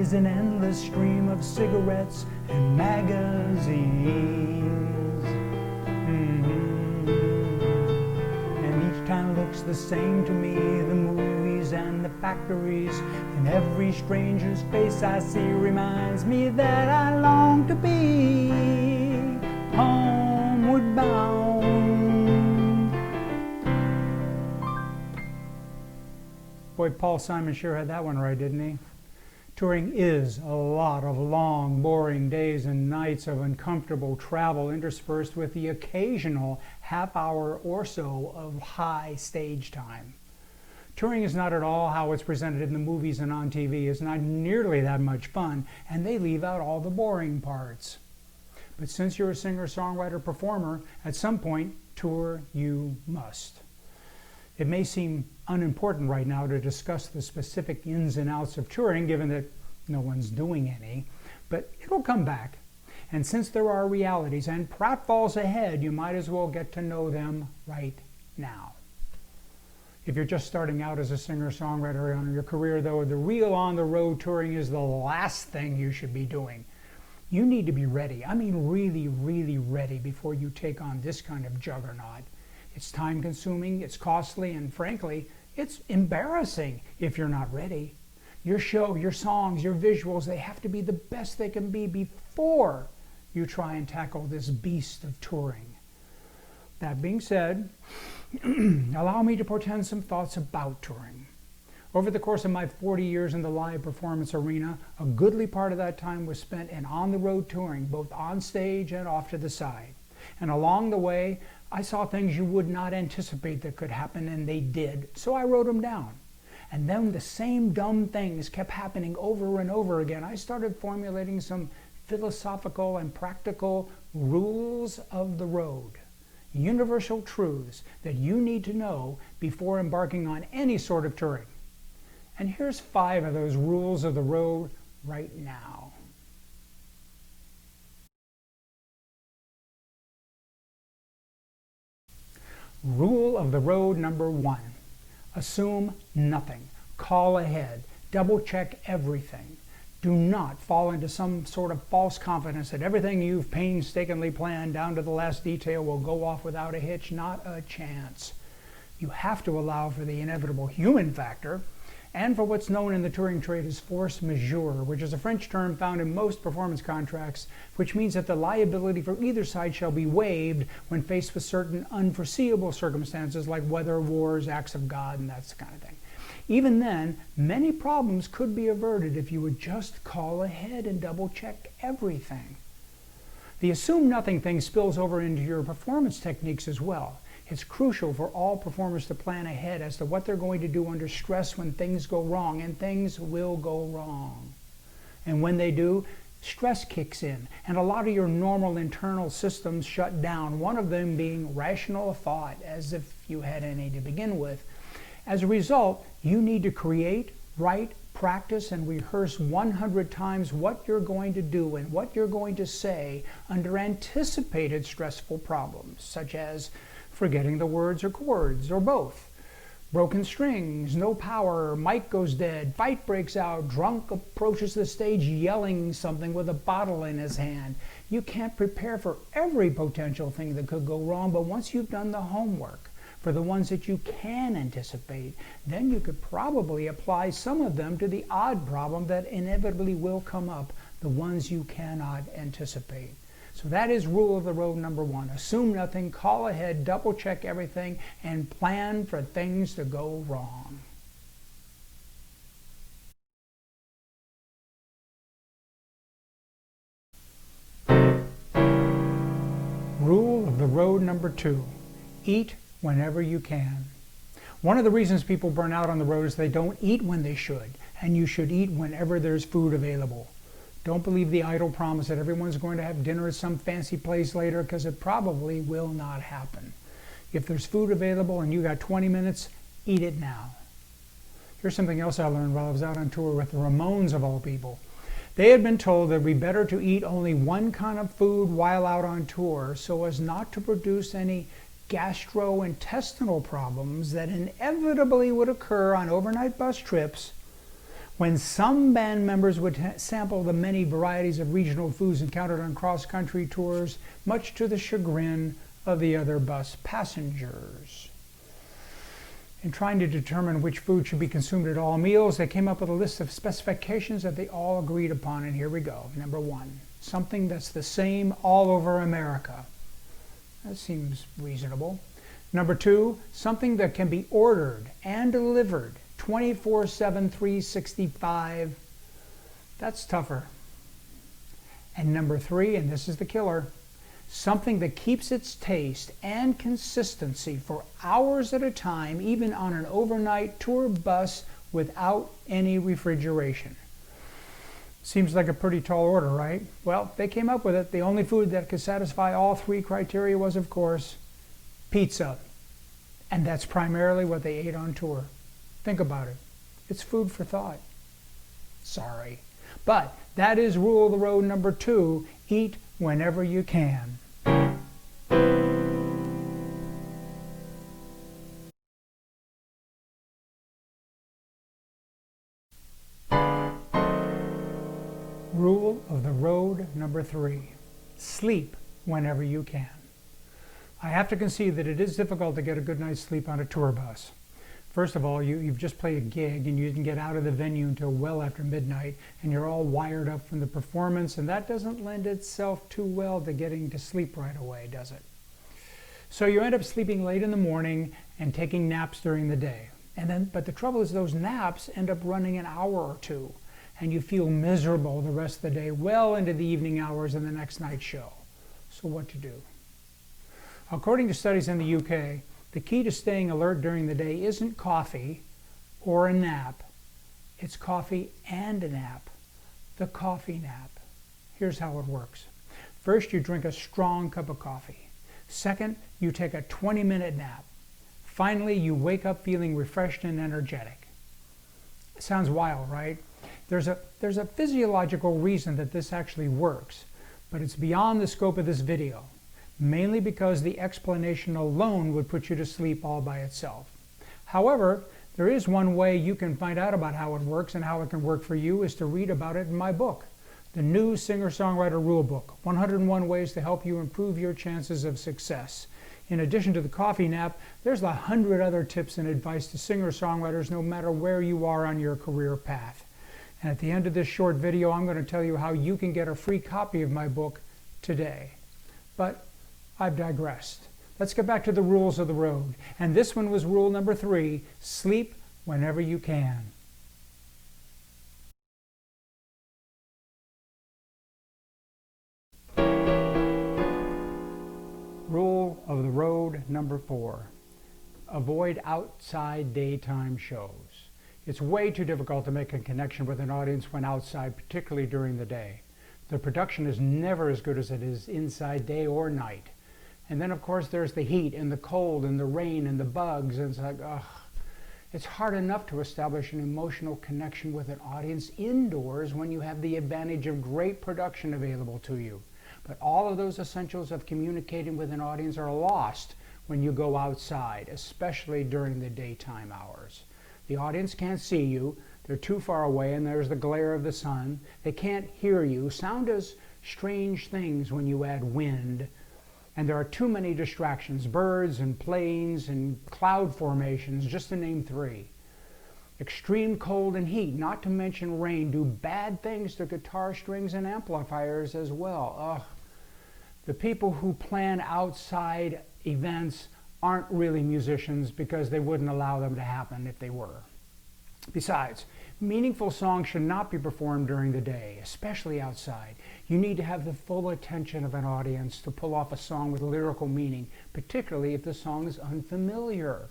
is an endless stream of cigarettes and magazines. And each town looks the same to me, the movies and the factories, and every stranger's face I see reminds me that I long to be homeward bound. Boy, Paul Simon sure had that one right, didn't he? Touring is a lot of long, boring days and nights of uncomfortable travel interspersed with the occasional half hour or so of high stage time. Touring is not at all how it's presented in the movies and on TV. It's not nearly that much fun, and they leave out all the boring parts. But since you're a singer, songwriter, performer, at some point, tour you must. It may seem unimportant right now to discuss the specific ins and outs of touring, given that no one's doing any, but it'll come back. And since there are realities and pratfalls ahead, you might as well get to know them right now. If you're just starting out as a singer-songwriter on your career, though, the real on-the-road touring is the last thing you should be doing. You need to be ready. I mean really, really ready before you take on this kind of juggernaut. It's time-consuming, it's costly, and frankly, it's embarrassing if you're not ready. Your show, your songs, your visuals, they have to be the best they can be before you try and tackle this beast of touring. That being said, allow me to portend some thoughts about touring. Over the course of my 40 years in the live performance arena, a goodly part of that time was spent in on-the-road touring, both on stage and off to the side. And along the way, I saw things you would not anticipate that could happen, and they did, so I wrote them down. And then the same dumb things kept happening over and over again. I started formulating some philosophical and practical rules of the road, universal truths that you need to know before embarking on any sort of touring. And here's 5 of those rules of the road right now. Rule of the road number 1. Assume nothing. Call ahead. Double check everything. Do not fall into some sort of false confidence that everything you've painstakingly planned down to the last detail will go off without a hitch. Not a chance. You have to allow for the inevitable human factor and for what's known in the touring trade as force majeure, which is a French term found in most performance contracts, which means that the liability for either side shall be waived when faced with certain unforeseeable circumstances like weather, wars, acts of God, and that kind of thing. Even then, many problems could be averted if you would just call ahead and double check everything. The assume nothing thing spills over into your performance techniques as well. It's crucial for all performers to plan ahead as to what they're going to do under stress when things go wrong, and things will go wrong. And when they do, stress kicks in, and a lot of your normal internal systems shut down, one of them being rational thought, as if you had any to begin with. As a result, you need to create, write, practice, and rehearse 100 times what you're going to do and what you're going to say under anticipated stressful problems, such as forgetting the words or chords, or both. Broken strings, no power, mic goes dead, fight breaks out, drunk approaches the stage yelling something with a bottle in his hand. You can't prepare for every potential thing that could go wrong, but once you've done the homework for the ones that you can anticipate, then you could probably apply some of them to the odd problem that inevitably will come up, the ones you cannot anticipate. So that is rule of the road number 1. Assume nothing, call ahead, double check everything, and plan for things to go wrong. Rule of the road number 2. Eat whenever you can. One of the reasons people burn out on the road is they don't eat when they should, and you should eat whenever there's food available. Don't believe the idle promise that everyone's going to have dinner at some fancy place later, because it probably will not happen. If there's food available and you got 20 minutes, eat it now. Here's something else I learned while I was out on tour with the Ramones of all people. They had been told that it would be better to eat only one kind of food while out on tour so as not to produce any gastrointestinal problems that inevitably would occur on overnight bus trips When some band members would sample the many varieties of regional foods encountered on cross-country tours, much to the chagrin of the other bus passengers. In trying to determine which food should be consumed at all meals, they came up with a list of specifications that they all agreed upon, and here we go. Number 1, something that's the same all over America. That seems reasonable. Number 2, something that can be ordered and delivered 24/7, 365. That's tougher. And number 3, and this is the killer, something that keeps its taste and consistency for hours at a time, even on an overnight tour bus without any refrigeration. Seems like a pretty tall order, right? Well, they came up with it. The only food that could satisfy all 3 criteria was, of course, pizza. And that's primarily what they ate on tour. Think about it. It's food for thought. Sorry. But that is rule of the road number 2. Eat whenever you can. Rule of the road number 3. Sleep whenever you can. I have to concede that it is difficult to get a good night's sleep on a tour bus. First of all, you've just played a gig and you didn't get out of the venue until well after midnight, and you're all wired up from the performance, and that doesn't lend itself too well to getting to sleep right away, does it? So you end up sleeping late in the morning and taking naps during the day. But the trouble is those naps end up running an hour or two, and you feel miserable the rest of the day, well into the evening hours and the next night's show. So what to do? According to studies in the UK, the key to staying alert during the day isn't coffee or a nap. It's coffee and a nap. The coffee nap. Here's how it works. First, you drink a strong cup of coffee. Second, you take a 20-minute nap. Finally, you wake up feeling refreshed and energetic. It sounds wild, right? There's a physiological reason that this actually works, but it's beyond the scope of this video. Mainly because the explanation alone would put you to sleep all by itself. However, there is one way you can find out about how it works and how it can work for you, is to read about it in my book, the new Singer-Songwriter Rule Book, 101 Ways to Help You Improve Your Chances of Success. In addition to the coffee nap, there's 100 other tips and advice to singer-songwriters no matter where you are on your career path. And at the end of this short video, I'm going to tell you how you can get a free copy of my book today. But I've digressed. Let's get back to the rules of the road. And this one was rule number 3, sleep whenever you can. Rule of the road number 4, avoid outside daytime shows. It's way too difficult to make a connection with an audience when outside, particularly during the day. The production is never as good as it is inside, day or night. And then, of course, there's the heat and the cold and the rain and the bugs. And it's like, ugh. It's hard enough to establish an emotional connection with an audience indoors when you have the advantage of great production available to you. But all of those essentials of communicating with an audience are lost when you go outside, especially during the daytime hours. The audience can't see you. They're too far away, and there's the glare of the sun. They can't hear you. Sound does strange things when you add wind. And there are too many distractions, birds and planes and cloud formations, just to name 3. Extreme cold and heat, not to mention rain, do bad things to guitar strings and amplifiers as well. Ugh. The people who plan outside events aren't really musicians, because they wouldn't allow them to happen if they were. Besides, meaningful songs should not be performed during the day, especially outside. You need to have the full attention of an audience to pull off a song with lyrical meaning, particularly if the song is unfamiliar.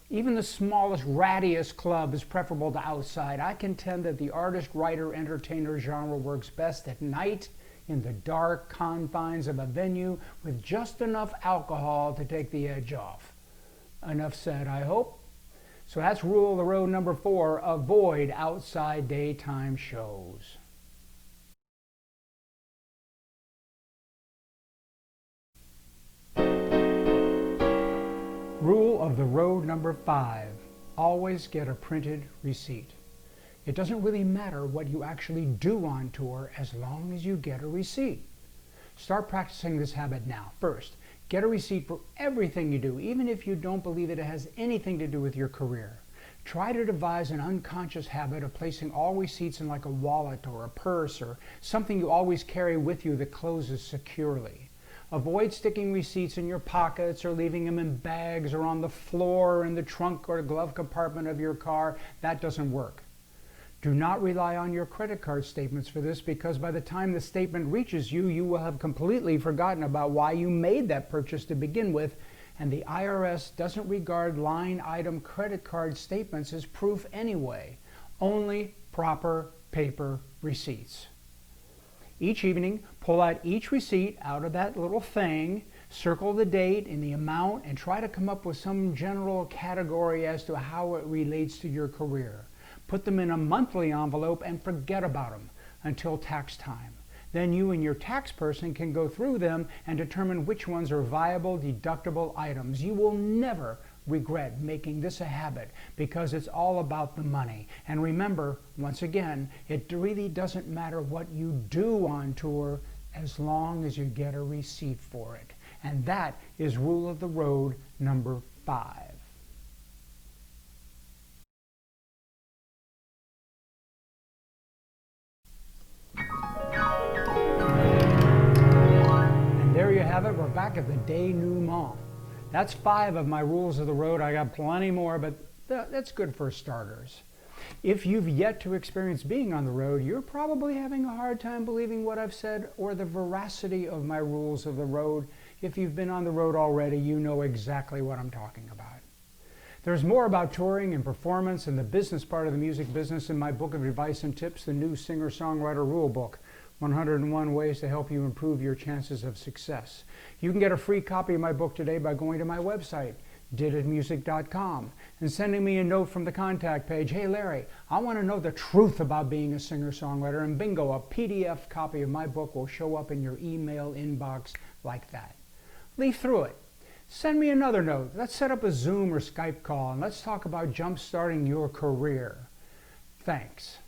Even the smallest, rattiest club is preferable to outside. I contend that the artist, writer, entertainer genre works best at night, in the dark confines of a venue, with just enough alcohol to take the edge off. Enough said, I hope. So that's rule of the road number 4, avoid outside daytime shows. Rule of the road number 5, always get a printed receipt. It doesn't really matter what you actually do on tour as long as you get a receipt. Start practicing this habit now. First, get a receipt for everything you do, even if you don't believe it has anything to do with your career. Try to devise an unconscious habit of placing all receipts in like a wallet or a purse or something you always carry with you that closes securely. Avoid sticking receipts in your pockets or leaving them in bags or on the floor or in the trunk or glove compartment of your car. That doesn't work. Do not rely on your credit card statements for this, because by the time the statement reaches you, you will have completely forgotten about why you made that purchase to begin with, and the IRS doesn't regard line item credit card statements as proof anyway. Only proper paper receipts. Each evening, pull out each receipt out of that little thing, circle the date and the amount, and try to come up with some general category as to how it relates to your career. Put them in a monthly envelope and forget about them until tax time. Then you and your tax person can go through them and determine which ones are viable, deductible items. You will never regret making this a habit, because it's all about the money. And remember, once again, it really doesn't matter what you do on tour as long as you get a receipt for it. And that is rule of the road number 5. There you have it. We're back at the denouement. That's 5 of my rules of the road. I got plenty more, but that's good for starters. If you've yet to experience being on the road, you're probably having a hard time believing what I've said or the veracity of my rules of the road. If you've been on the road already, you know exactly what I'm talking about. There's more about touring and performance and the business part of the music business in my book of advice and tips, the new singer-songwriter rule book. 101 ways to help you improve your chances of success. You can get a free copy of my book today by going to my website, diditmusic.com, and sending me a note from the contact page. Hey Larry, I want to know the truth about being a singer-songwriter, and bingo, a PDF copy of my book will show up in your email inbox like that. Leaf through it. Send me another note. Let's set up a Zoom or Skype call, and let's talk about jump-starting your career. Thanks.